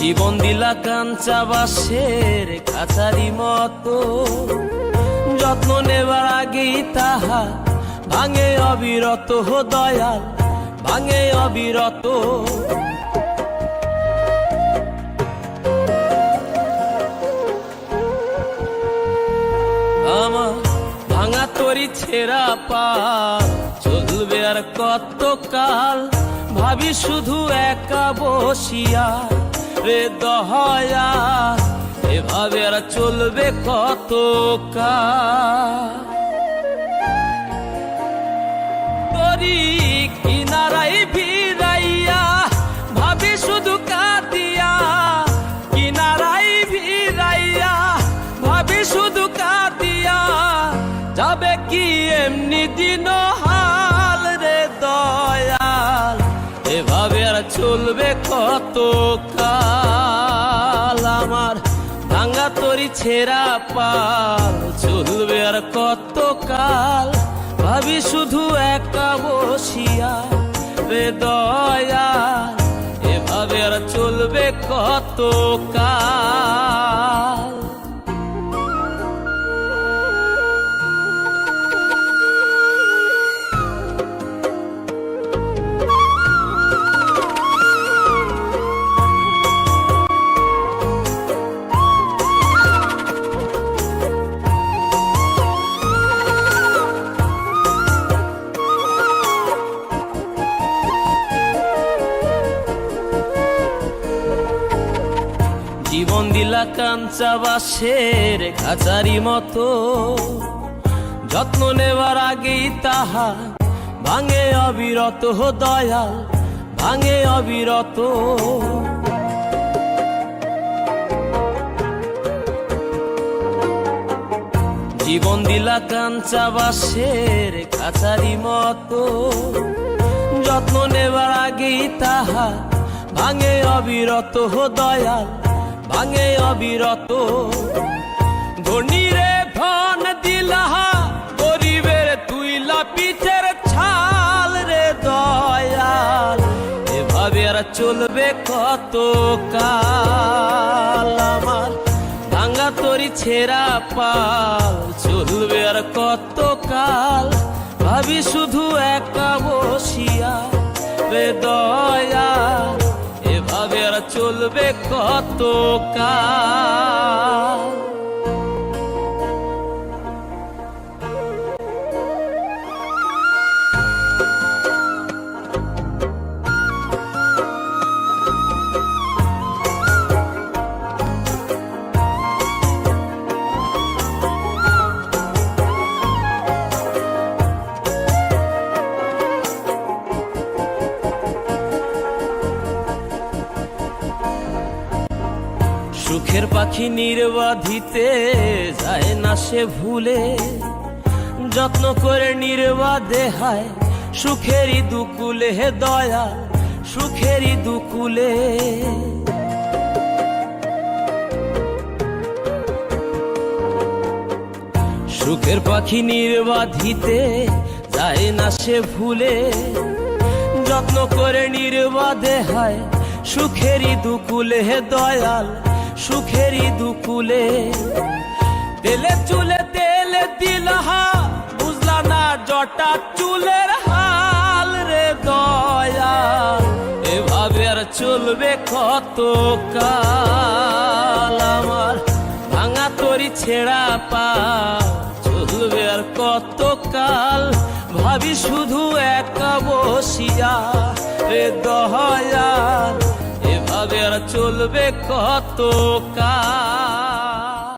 জীবন দিলা কাঞ্চা বাঁশের খাঁচারি মতো, যত্ন নেবার আগেই তাহা ভাঙে অবিরত। দয়াল ভাঙে অবিরত। আমার ভাঙা তরি ছেঁড়া পা চলবে আর কত কাল, ভাবি শুধু একা বসিয়া রে দয়া, এভাবে আর চলবে কত কাল। তরি কিনারাই ভিড়াইয়া ভাবি শুধু কাঁদিয়া, কিনারাই ভিড়াইয়া ভাবি শুধু কাঁদিয়া, যাবে কি এমনি দিন হাল রে দয়াল, এভাবে আর চলবে কত কাল। আমার ভাঙা তরি ছেঁড়া পাল চলবে আর কত কাল, ভাবি শুধু একা বসিয়া রে দয়াল, এভাবে আর চলবে কত কাল। জীবন দিলা কাঞ্চা বাঁশের খাঁচারি মতো, যত্ন নেবার আগেই তাহা ভাঙে অবিরত। দয়াল ভাঙে অবিরত। জীবন দিলা কাঞ্চা বাঁশের খাঁচারি মতো, যত্ন নেবার আগেই তাহা ভাঙে অবিরত। দয়াল ভাঙে অবিরত। ধনীরে ধন দিলা, গরিবের তুইলা পিঠের ছাল রে দয়াল, এভাবে আর চলবে কত কাল। আমার ভাঙা তরি ছেঁড়া পাল চলবে আর কত কাল, ভাবি শুধু একা বসিয়া রে দয়াল, এভাবে আর চলবে কত কাল। সুখের পাখি নির্বাধিতে যায় না সে ভুলে, যত্ন করে নির্বাধে হায় সুখেরই দুকুলে। হে দয়া সুখেরই দুকুলে। সুখের পাখি নির্বাধিতে যায় না সে ভুলে, যত্ন করে নির্বাধে হায় সুখেরই দুকুলে। হে দয়াল সুখেরই দুকুলে। তেলে চুলে তেলে দিলহা, বুঝলা না জটা চুলের হাল রে দয়াল, এভাবে আর চলবে কত কাল। আমার ভাঙা তরি ছেঁড়া পা চলবে আর কত কাল, ভাবি শুধু একা বসিয়া রে দয়াল, এভাবে আর চলবে কত কাল।